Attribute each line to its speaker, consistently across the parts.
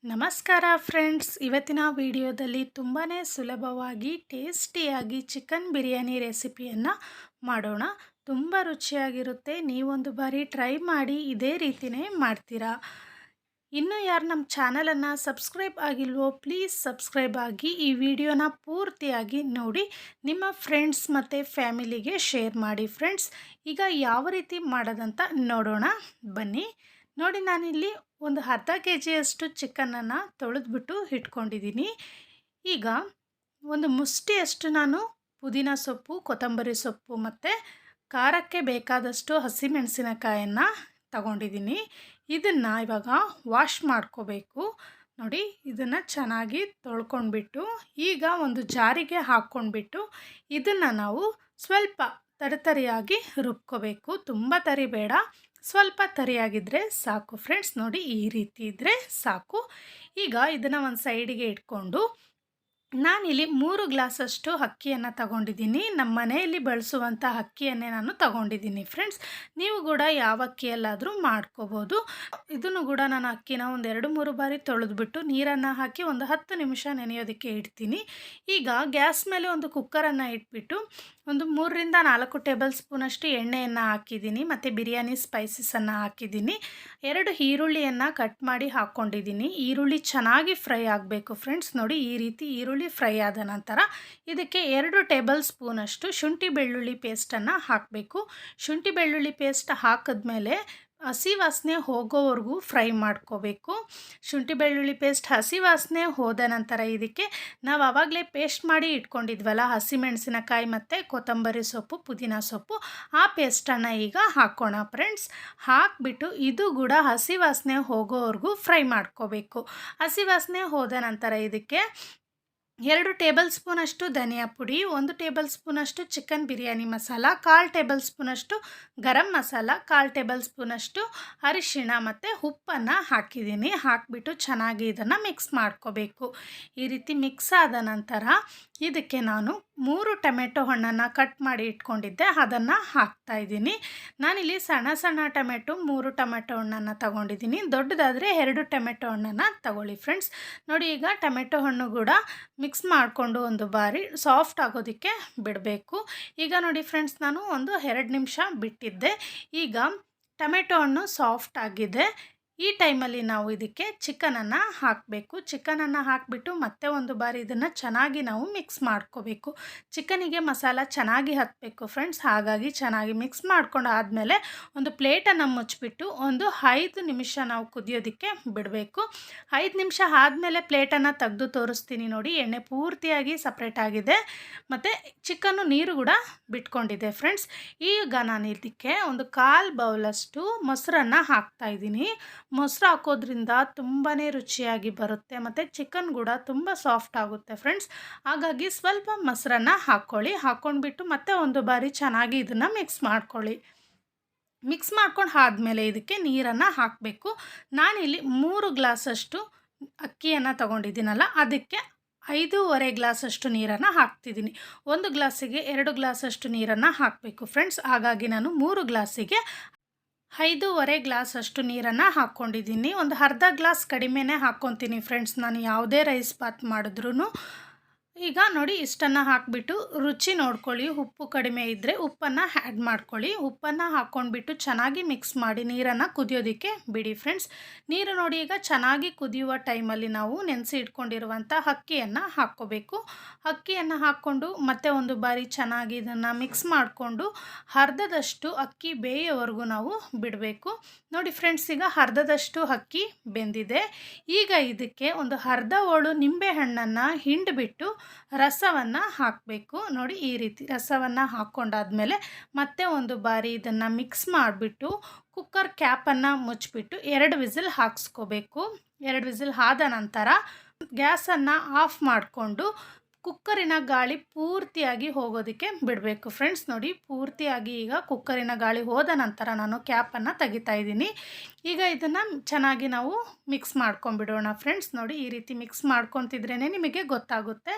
Speaker 1: ನಮಸ್ಕಾರ ಫ್ರೆಂಡ್ಸ್, ಇವತ್ತಿನ ವಿಡಿಯೋದಲ್ಲಿ ತುಂಬಾ ಸುಲಭವಾಗಿ ಟೇಸ್ಟಿಯಾಗಿ ಚಿಕನ್ ಬಿರಿಯಾನಿ ರೆಸಿಪಿಯನ್ನು ಮಾಡೋಣ. ತುಂಬ ರುಚಿಯಾಗಿರುತ್ತೆ. ನೀವೊಂದು ಬಾರಿ ಟ್ರೈ ಮಾಡಿ ಇದೇ ರೀತಿಯೇ ಮಾಡ್ತೀರಾ. ಇನ್ನೂ ಯಾರು ನಮ್ಮ ಚಾನಲನ್ನು ಸಬ್ಸ್ಕ್ರೈಬ್ ಆಗಿಲ್ವೋ ಪ್ಲೀಸ್ ಸಬ್ಸ್ಕ್ರೈಬ್ ಆಗಿ ಈ ವಿಡಿಯೋನ ಪೂರ್ತಿಯಾಗಿ ನೋಡಿ ನಿಮ್ಮ ಫ್ರೆಂಡ್ಸ್ ಮತ್ತು ಫ್ಯಾಮಿಲಿಗೆ ಶೇರ್ ಮಾಡಿ. ಫ್ರೆಂಡ್ಸ್, ಈಗ ಯಾವ ರೀತಿ ಮಾಡೋದಂತ ನೋಡೋಣ ಬನ್ನಿ. ನೋಡಿ, ನಾನಿಲ್ಲಿ ಒಂದು ಅರ್ಧ ಕೆ ಜಿಯಷ್ಟು ಚಿಕನನ್ನು ತೊಳೆದ್ಬಿಟ್ಟು ಇಟ್ಕೊಂಡಿದ್ದೀನಿ. ಈಗ ಒಂದು ಮುಷ್ಟಿಯಷ್ಟು ನಾನು ಪುದೀನ ಸೊಪ್ಪು, ಕೊತ್ತಂಬರಿ ಸೊಪ್ಪು ಮತ್ತು ಖಾರಕ್ಕೆ ಬೇಕಾದಷ್ಟು ಹಸಿಮೆಣಸಿನಕಾಯನ್ನು ತಗೊಂಡಿದ್ದೀನಿ. ಇದನ್ನು ಇವಾಗ ವಾಶ್ ಮಾಡ್ಕೋಬೇಕು. ನೋಡಿ, ಇದನ್ನು ಚೆನ್ನಾಗಿ ತೊಳ್ಕೊಂಡ್ಬಿಟ್ಟು ಈಗ ಒಂದು ಜಾರಿಗೆ ಹಾಕ್ಕೊಂಡ್ಬಿಟ್ಟು ಇದನ್ನು ನಾವು ಸ್ವಲ್ಪ ತರಿಯಾಗಿ ರುಬ್ಕೋಬೇಕು. ತುಂಬ ತರಿ ಬೇಡ, ಸ್ವಲ್ಪ ತರಿಯಾಗಿದ್ದರೆ ಸಾಕು ಫ್ರೆಂಡ್ಸ್. ನೋಡಿ, ಈ ರೀತಿ ಇದ್ದರೆ ಸಾಕು. ಈಗ ಇದನ್ನು ಒಂದು ಸೈಡಿಗೆ ಇಟ್ಕೊಂಡು ನಾನಿಲ್ಲಿ 3 ಗ್ಲಾಸಷ್ಟು ಅಕ್ಕಿಯನ್ನು ತಗೊಂಡಿದ್ದೀನಿ. ನಮ್ಮ ಮನೆಯಲ್ಲಿ ಬಳಸುವಂಥ ಅಕ್ಕಿಯನ್ನೇ ನಾನು ತಗೊಂಡಿದ್ದೀನಿ ಫ್ರೆಂಡ್ಸ್. ನೀವು ಕೂಡ ಯಾವ ಅಕ್ಕಿಯಲ್ಲಾದರೂ ಮಾಡ್ಕೋಬೋದು. ಇದನ್ನು ಕೂಡ ನಾನು ಅಕ್ಕಿನ ಒಂದು 2-3 ಬಾರಿ ತೊಳೆದ್ಬಿಟ್ಟು ನೀರನ್ನು ಹಾಕಿ ಒಂದು 10 ನಿಮಿಷ ನೆನೆಯೋದಕ್ಕೆ ಇಡ್ತೀನಿ. ಈಗ ಗ್ಯಾಸ್ ಮೇಲೆ ಒಂದು ಕುಕ್ಕರನ್ನು ಇಟ್ಬಿಟ್ಟು ಒಂದು 3-4 ಟೇಬಲ್ ಸ್ಪೂನಷ್ಟು ಎಣ್ಣೆಯನ್ನು ಹಾಕಿದ್ದೀನಿ ಮತ್ತು ಬಿರಿಯಾನಿ ಸ್ಪೈಸಸನ್ನು ಹಾಕಿದ್ದೀನಿ. 2 ಈರುಳ್ಳಿಯನ್ನು ಕಟ್ ಮಾಡಿ ಹಾಕ್ಕೊಂಡಿದ್ದೀನಿ. ಈರುಳ್ಳಿ ಚೆನ್ನಾಗಿ ಫ್ರೈ ಆಗಬೇಕು ಫ್ರೆಂಡ್ಸ್. ನೋಡಿ, ಈ ರೀತಿ ಈರುಳ್ಳಿ ಫ್ರೈ ಆದ ನಂತರ ಇದಕ್ಕೆ 2 ಟೇಬಲ್ ಸ್ಪೂನಷ್ಟು ಶುಂಠಿ ಬೆಳ್ಳುಳ್ಳಿ ಪೇಸ್ಟನ್ನು ಹಾಕಬೇಕು. ಶುಂಠಿ ಬೆಳ್ಳುಳ್ಳಿ ಪೇಸ್ಟ್ ಹಾಕಿದ್ಮೇಲೆ ಹಸಿ ವಾಸನೆ ಹೋಗೋವರೆಗೂ ಫ್ರೈ ಮಾಡ್ಕೋಬೇಕು. ಶುಂಠಿ ಬೆಳ್ಳುಳ್ಳಿ ಪೇಸ್ಟ್ ಹಸಿ ವಾಸನೆ ಹೋದ ನಂತರ ಇದಕ್ಕೆ ನಾವು ಆವಾಗಲೇ ಪೇಸ್ಟ್ ಮಾಡಿ ಇಟ್ಕೊಂಡಿದ್ವಲ್ಲ ಹಸಿಮೆಣಸಿನಕಾಯಿ ಮತ್ತು ಕೊತ್ತಂಬರಿ ಸೊಪ್ಪು, ಪುದೀನ ಸೊಪ್ಪು, ಆ ಪೇಸ್ಟನ್ನು ಈಗ ಹಾಕೋಣ ಫ್ರೆಂಡ್ಸ್. ಹಾಕಿಬಿಟ್ಟು ಇದು ಕೂಡ ಹಸಿ ವಾಸನೆ ಹೋಗೋವರೆಗೂ ಫ್ರೈ ಮಾಡ್ಕೋಬೇಕು. ಹಸಿ ವಾಸನೆ ಹೋದ ನಂತರ ಇದಕ್ಕೆ 2 ಟೇಬಲ್ ಸ್ಪೂನಷ್ಟು ಧನಿಯಾ ಪುಡಿ, 1 ಟೇಬಲ್ ಸ್ಪೂನಷ್ಟು ಚಿಕನ್ ಬಿರಿಯಾನಿ ಮಸಾಲ, 1/4 ಟೇಬಲ್ ಸ್ಪೂನಷ್ಟು ಗರಂ ಮಸಾಲ, 1/4 ಟೇಬಲ್ ಸ್ಪೂನಷ್ಟು ಅರಿಶಿಣ ಮತ್ತು ಉಪ್ಪನ್ನು ಹಾಕಿದ್ದೀನಿ. ಹಾಕಿಬಿಟ್ಟು ಚೆನ್ನಾಗಿ ಇದನ್ನು ಮಿಕ್ಸ್ ಮಾಡ್ಕೋಬೇಕು. ಈ ರೀತಿ ಮಿಕ್ಸ್ ಆದ ನಂತರ ಇದಕ್ಕೆ ನಾನು 3 ಟೊಮೆಟೊ ಹಣ್ಣನ್ನು ಕಟ್ ಮಾಡಿ ಇಟ್ಕೊಂಡಿದ್ದೆ, ಅದನ್ನು ಹಾಕ್ತಾಯಿದ್ದೀನಿ. ನಾನಿಲ್ಲಿ ಸಣ್ಣ ಟೊಮೆಟೊ 3 ಟೊಮೆಟೊ ಹಣ್ಣನ್ನು ತಗೊಂಡಿದ್ದೀನಿ. ದೊಡ್ಡದಾದರೆ 2 ಟೊಮೆಟೊ ಹಣ್ಣನ್ನು ತಗೊಳ್ಳಿ ಫ್ರೆಂಡ್ಸ್. ನೋಡಿ, ಈಗ ಟೊಮೆಟೊ ಹಣ್ಣು ಕೂಡ ಮಿಕ್ಸ್ ಮಾಡಿಕೊಂಡು ಒಂದು ಬಾರಿ ಸಾಫ್ಟ್ ಆಗೋದಕ್ಕೆ ಬಿಡಬೇಕು. ಈಗ ನೋಡಿ ಫ್ರೆಂಡ್ಸ್, ನಾನು ಒಂದು 2 ನಿಮಿಷ ಬಿಟ್ಟಿದ್ದೆ. ಈಗ ಟೊಮೆಟೊ ಹಣ್ಣು ಸಾಫ್ಟ್ ಆಗಿದೆ. ಈ ಟೈಮಲ್ಲಿ ನಾವು ಇದಕ್ಕೆ ಚಿಕನನ್ನು ಹಾಕಬೇಕು. ಚಿಕನನ್ನು ಹಾಕಿಬಿಟ್ಟು ಮತ್ತೆ ಒಂದು ಬಾರಿ ಇದನ್ನು ಚೆನ್ನಾಗಿ ನಾವು ಮಿಕ್ಸ್ ಮಾಡ್ಕೋಬೇಕು. ಚಿಕನಿಗೆ ಮಸಾಲ ಚೆನ್ನಾಗಿ ಹತ್ತಬೇಕು ಫ್ರೆಂಡ್ಸ್. ಹಾಗಾಗಿ ಚೆನ್ನಾಗಿ ಮಿಕ್ಸ್ ಮಾಡ್ಕೊಂಡು ಆದಮೇಲೆ ಒಂದು ಪ್ಲೇಟನ್ನು ಮುಚ್ಚಿಬಿಟ್ಟು ಒಂದು 5 ನಿಮಿಷ ನಾವು ಕುದಿಯೋದಕ್ಕೆ ಬಿಡಬೇಕು. 5 ನಿಮಿಷ ಆದಮೇಲೆ ಪ್ಲೇಟನ್ನು ತೆಗೆದು ತೋರಿಸ್ತೀನಿ. ನೋಡಿ, ಎಣ್ಣೆ ಪೂರ್ತಿಯಾಗಿ ಸಪ್ರೇಟ್ ಆಗಿದೆ ಮತ್ತು ಚಿಕನ್ನು ನೀರು ಕೂಡ ಬಿಟ್ಕೊಂಡಿದೆ ಫ್ರೆಂಡ್ಸ್. ಈಗ ನಾನು ಇದಕ್ಕೆ ಒಂದು 1/4 ಬೌಲಷ್ಟು ಮೊಸರನ್ನು ಹಾಕ್ತಾಯಿದ್ದೀನಿ. ಮೊಸರು ಹಾಕೋದ್ರಿಂದ ತುಂಬಾ ರುಚಿಯಾಗಿ ಬರುತ್ತೆ ಮತ್ತು ಚಿಕನ್ ಕೂಡ ತುಂಬ ಸಾಫ್ಟ್ ಆಗುತ್ತೆ ಫ್ರೆಂಡ್ಸ್. ಹಾಗಾಗಿ ಸ್ವಲ್ಪ ಮೊಸರನ್ನು ಹಾಕ್ಕೊಳ್ಳಿ. ಹಾಕ್ಕೊಂಡ್ಬಿಟ್ಟು ಮತ್ತೆ ಒಂದು ಬಾರಿ ಚೆನ್ನಾಗಿ ಇದನ್ನು ಮಿಕ್ಸ್ ಮಾಡ್ಕೊಳ್ಳಿ. ಮಿಕ್ಸ್ ಮಾಡ್ಕೊಂಡು ಆದಮೇಲೆ ಇದಕ್ಕೆ ನೀರನ್ನು ಹಾಕಬೇಕು. ನಾನಿಲ್ಲಿ 3 ಗ್ಲಾಸಷ್ಟು ಅಕ್ಕಿಯನ್ನು ತಗೊಂಡಿದ್ದೀನಲ್ಲ, ಅದಕ್ಕೆ 5.5 ಗ್ಲಾಸಷ್ಟು ನೀರನ್ನು ಹಾಕ್ತಿದ್ದೀನಿ. 1 ಗ್ಲಾಸಿಗೆ 2 ಗ್ಲಾಸಷ್ಟು ನೀರನ್ನು ಹಾಕಬೇಕು ಫ್ರೆಂಡ್ಸ್. ಹಾಗಾಗಿ ನಾನು 3 ಗ್ಲಾಸಿಗೆ 5.5 ಗ್ಲಾಸಷ್ಟು ನೀರನ್ನು ಹಾಕ್ಕೊಂಡಿದ್ದೀನಿ. ಒಂದು ಅರ್ಧ ಗ್ಲಾಸ್ ಕಡಿಮೆನೇ ಹಾಕ್ಕೊತೀನಿ ಫ್ರೆಂಡ್ಸ್, ನಾನು ಯಾವುದೇ ರೈಸ್ ಬಾತ್ ಮಾಡಿದ್ರೂ. ಈಗ ನೋಡಿ, ಇಷ್ಟನ್ನು ಹಾಕಿಬಿಟ್ಟು ರುಚಿ ನೋಡ್ಕೊಳ್ಳಿ. ಉಪ್ಪು ಕಡಿಮೆ ಇದ್ದರೆ ಉಪ್ಪನ್ನು ಆ್ಯಡ್ ಮಾಡ್ಕೊಳ್ಳಿ. ಉಪ್ಪನ್ನು ಹಾಕ್ಕೊಂಡ್ಬಿಟ್ಟು ಚೆನ್ನಾಗಿ ಮಿಕ್ಸ್ ಮಾಡಿ ನೀರನ್ನು ಕುದಿಯೋದಕ್ಕೆ ಬಿಡಿ ಫ್ರೆಂಡ್ಸ್. ನೀರು ನೋಡಿ, ಈಗ ಚೆನ್ನಾಗಿ ಕುದಿಯುವ ಟೈಮಲ್ಲಿ ನಾವು ನೆನೆಸಿ ಇಟ್ಕೊಂಡಿರುವಂಥ ಅಕ್ಕಿಯನ್ನು ಹಾಕ್ಕೋಬೇಕು. ಅಕ್ಕಿಯನ್ನು ಹಾಕ್ಕೊಂಡು ಮತ್ತೆ ಒಂದು ಬಾರಿ ಚೆನ್ನಾಗಿ ಇದನ್ನು ಮಿಕ್ಸ್ ಮಾಡಿಕೊಂಡು ಅರ್ಧದಷ್ಟು ಅಕ್ಕಿ ಬೇಯೋವರೆಗೂ ನಾವು ಬಿಡಬೇಕು. ನೋಡಿ ಫ್ರೆಂಡ್ಸ್, ಈಗ ಅರ್ಧದಷ್ಟು ಅಕ್ಕಿ ಬೆಂದಿದೆ. ಈಗ ಇದಕ್ಕೆ ಒಂದು ಅರ್ಧ ಹೋಳು ನಿಂಬೆಹಣ್ಣನ್ನು ಹಿಂಡಿಬಿಟ್ಟು ರಸವನ್ನು ಹಾಕಬೇಕು. ನೋಡಿ, ಈ ರೀತಿ ರಸವನ್ನು ಹಾಕ್ಕೊಂಡಾದ್ಮೇಲೆ ಮತ್ತೆ ಒಂದು ಬಾರಿ ಇದನ್ನು ಮಿಕ್ಸ್ ಮಾಡಿಬಿಟ್ಟು ಕುಕ್ಕರ್ ಕ್ಯಾಪನ್ನು ಮುಚ್ಚಿಬಿಟ್ಟು 2 ವಿಸಿಲ್ ಹಾಕ್ಸ್ಕೋಬೇಕು. 2 ವಿಸಿಲ್ ಆದ ನಂತರ ಗ್ಯಾಸನ್ನು ಆಫ್ ಮಾಡಿಕೊಂಡು ಕುಕ್ಕರಿನ ಗಾಳಿ ಪೂರ್ತಿಯಾಗಿ ಹೋಗೋದಕ್ಕೆ ಬಿಡಬೇಕು ಫ್ರೆಂಡ್ಸ್. ನೋಡಿ ಪೂರ್ತಿಯಾಗಿ ಈಗ ಕುಕ್ಕರಿನ ಗಾಳಿ ಹೋದ ನಂತರ ನಾನು ಕ್ಯಾಪನ್ನು ತೆಗಿತಾ ಇದ್ದೀನಿ. ಈಗ ಇದನ್ನು ಚೆನ್ನಾಗಿ ನಾವು ಮಿಕ್ಸ್ ಮಾಡ್ಕೊಂಬಿಡೋಣ ಫ್ರೆಂಡ್ಸ್. ನೋಡಿ ಈ ರೀತಿ ಮಿಕ್ಸ್ ಮಾಡ್ಕೊತಿದ್ರೇ ನಿಮಗೆ ಗೊತ್ತಾಗುತ್ತೆ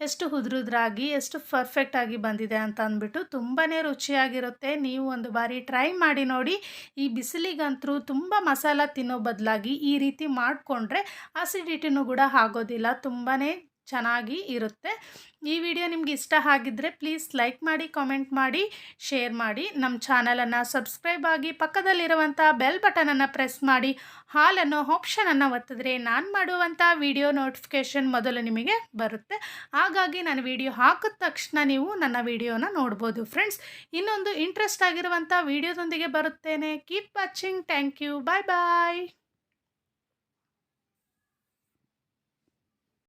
Speaker 1: ಎಷ್ಟು ಉದುರುದ್ರಾಗಿ ಎಷ್ಟು ಪರ್ಫೆಕ್ಟಾಗಿ ಬಂದಿದೆ ಅಂತ ಅಂದ್ಬಿಟ್ಟು. ತುಂಬಾ ರುಚಿಯಾಗಿರುತ್ತೆ. ನೀವು ಒಂದು ಬಾರಿ ಟ್ರೈ ಮಾಡಿ ನೋಡಿ. ಈ ಬಿಸಿಲಿಗಂತೂ ತುಂಬ ಮಸಾಲ ತಿನ್ನೋ ಬದಲಾಗಿ ಈ ರೀತಿ ಮಾಡಿಕೊಂಡ್ರೆ ಅಸಿಡಿಟಿನೂ ಕೂಡ ಆಗೋದಿಲ್ಲ. ತುಂಬಾ ಚೆನ್ನಾಗಿ ಇರುತ್ತೆ. ಈ ವಿಡಿಯೋ ನಿಮ್ಗೆ ಇಷ್ಟ ಆಗಿದ್ದರೆ ಪ್ಲೀಸ್ ಲೈಕ್ ಮಾಡಿ, ಕಾಮೆಂಟ್ ಮಾಡಿ, ಶೇರ್ ಮಾಡಿ. ನಮ್ಮ ಚಾನಲನ್ನು ಸಬ್ಸ್ಕ್ರೈಬ್ ಆಗಿ ಪಕ್ಕದಲ್ಲಿರುವಂಥ ಬೆಲ್ ಬಟನನ್ನು ಪ್ರೆಸ್ ಮಾಡಿ ಹಾಲ್ ಅನ್ನೋ ಆಪ್ಷನನ್ನು ಒತ್ತಿದ್ರೆ ನಾನು ಮಾಡುವಂಥ ವಿಡಿಯೋ ನೋಟಿಫಿಕೇಷನ್ ಮೊದಲು ನಿಮಗೆ ಬರುತ್ತೆ. ಹಾಗಾಗಿ ನಾನು ವಿಡಿಯೋ ಹಾಕಿದ ತಕ್ಷಣ ನೀವು ನನ್ನ ವಿಡಿಯೋನ ನೋಡ್ಬೋದು ಫ್ರೆಂಡ್ಸ್. ಇನ್ನೊಂದು ಇಂಟ್ರೆಸ್ಟ್ ಆಗಿರುವಂಥ ವಿಡಿಯೋದೊಂದಿಗೆ ಬರುತ್ತೇನೆ. Keep watching. Thank you. Bye bye.